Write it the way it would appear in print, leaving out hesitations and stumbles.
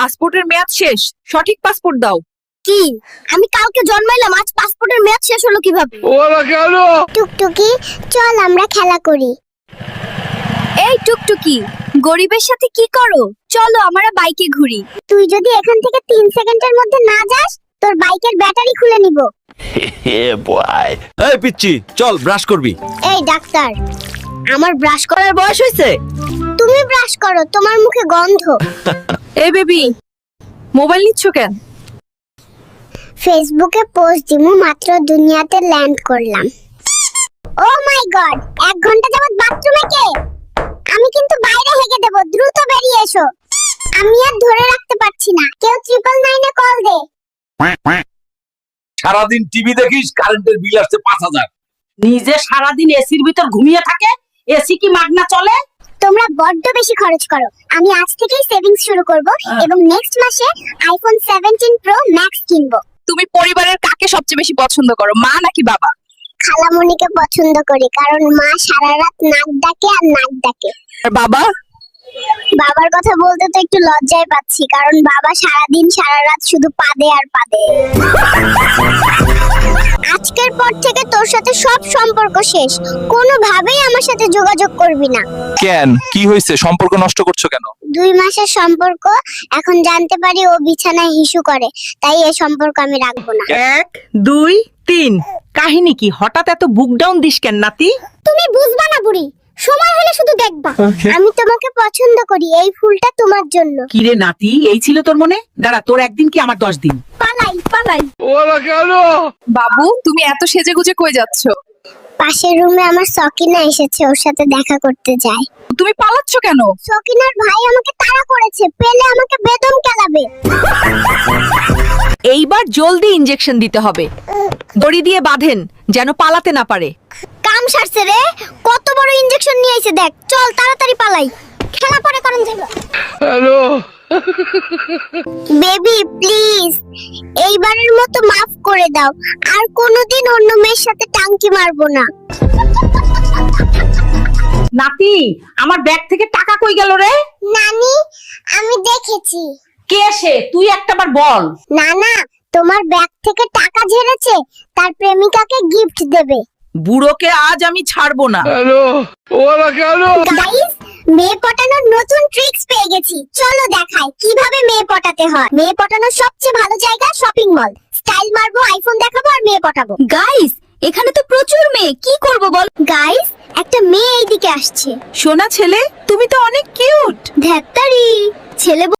পাসপোর্টের মেয়াদ শেষ, সঠিক পাসপোর্ট দাও। কি? আমি কালকে জন্মাইলাম, আজ পাসপোর্টের মেয়াদ শেষ হলো কিভাবে? ওরা কেন? টুকটুকি, চল আমরা খেলা করি। এই টুকটুকি, গরিবের সাথে কি করো? চলো আমরা বাইকে ঘুরি। তুই যদি এখান থেকে 3 সেকেন্ডের মধ্যে না যাস, তোর বাইকের ব্যাটারি খুলে নিব। এই পিচ্চি, চল ব্রাশ করবি। এই ডাক্তার, আমার ব্রাশ করার বয়স হয়েছে? তুমি ব্রাশ করো, তোমার মুখে গন্ধ। এই বেবি, মোবাইল নিচ্ছ কেন? ফেসবুকে পোস্ট দিমু, মাত্র দুনিয়াতে ল্যান্ড করলাম। ও মাই গড, 1 ঘন্টা যাবত বাথরুমে কে? আমি কিন্তু বাইরে হেগে দেব, দ্রুত বেরিয়ে এসো। আমি আর ধরে রাখতে পারছি না, কেউ 999 এ কল দে। সারাদিন টিভি দেখিস, কারেন্টের বিল আসছে 5000। নিজে সারাদিন এসির ভিতর ঘুমিয়ে থাকে, এসি কি মাগনা চলে? তোমরা বড্ড বেশি খরচ করো। আমি আজ থেকেই সেভিংস শুরু করব এবং নেক্সট মাসে আইফোন 17 প্রো ম্যাক্স কিনবো। তুমি পরিবারের কাকে সবচেয়ে বেশি পছন্দ করো, মা নাকি বাবা? খালামণিকে পছন্দ করি, কারণ মা সারা রাত নাক ডাকে আর নাক ডাকে। আর বাবা? বাবার কথা বলতে তো একটু লজ্জায় পাচ্ছি, কারণ বাবা সারাদিন সারা রাত শুধু পাদে আর পাদে। আজকের পর থেকে তোর সাথে সব সম্পর্ক শেষ, কোনোভাবেই আমার সাথে যোগাযোগ করবি না। কেন, কি হয়েছে? সম্পর্ক নষ্ট করছো কেন? 2 মাসের সম্পর্ক, এখন জানতে পারি ও বিছানায় হিসু করে, তাই এই সম্পর্ক আমি রাখবো না। 1 2 3 কাহিনী কি? হঠাৎ এত বুক ডাউন দিস কেন নাতি? তুমি বুঝবা না বুড়ি, সময় হলে শুধু দেখবা। আমি তোমাকে পছন্দ করি, এই ফুলটা তোমার জন্য। কি রে নাতি, এই ছিল তোর মনে? দাঁড়া, তোর একদিন কি আমার 10 দিন? পালাই পালাই। ওরা কেন? বাবু, তুমি এত সেজেগুজে কই যাচ্ছ? পাশের রুমে আমার সকিনা এসেছে, ওর সাথে দেখা করতে যাই। তুমি পালাচ্ছ কেন? সকিনার ভাই আমাকে তাড়া করেছে, পেলে আমাকে বেদম কেলাবে। এইবার জলদি ইনজেকশন দিতে হবে, দড়ি দিয়ে বাঁধেন যেন পালাতে না পারে। কাম সারছে রে, কত বড় ইনজেকশন নিয়ে এসে দেখ। চল তাড়াতাড়ি পালাই, খেলা পরে করেন যাবে। হ্যালো, বেবি প্লিজ, এইবারের মতো মাফ করে দাও, আর কোনোদিন অন্য মেয়ের সাথে টাঙ্কি মারবো না। নাতি, আমার ব্যাগ থেকে টাকা কই গেল রে? নানি, আমি দেখেছি। কে সে? তুই একটাবার বল। না না, তোমার ব্যাগ থেকে টাকা ঝেড়েছে, তার প্রেমিকাকে গিফট দেবে। বুড়োকে আজ আমি ছাড়বো না। হ্যালো, ওরা কেন? গাইস, মেয়ে পটানোর নতুন ট্রিক্স পেয়ে গেছি, চলো দেখাই কিভাবে মেয়ে পটাতে হয়। মেয়ে পটানোর সবচেয়ে ভালো জায়গা শপিং মল। স্টাইল মারবো, আইফোন দেখাবো আর মেয়ে পটাবো। গাইস, এখানে তো প্রচুর মেয়ে, কি করব বল? গাইস, একটা মেয়ে এইদিকে আসছে। সোনা ছেলে, তুমি তো অনেক কিউট। ধ্যাত্তারি, ছেলে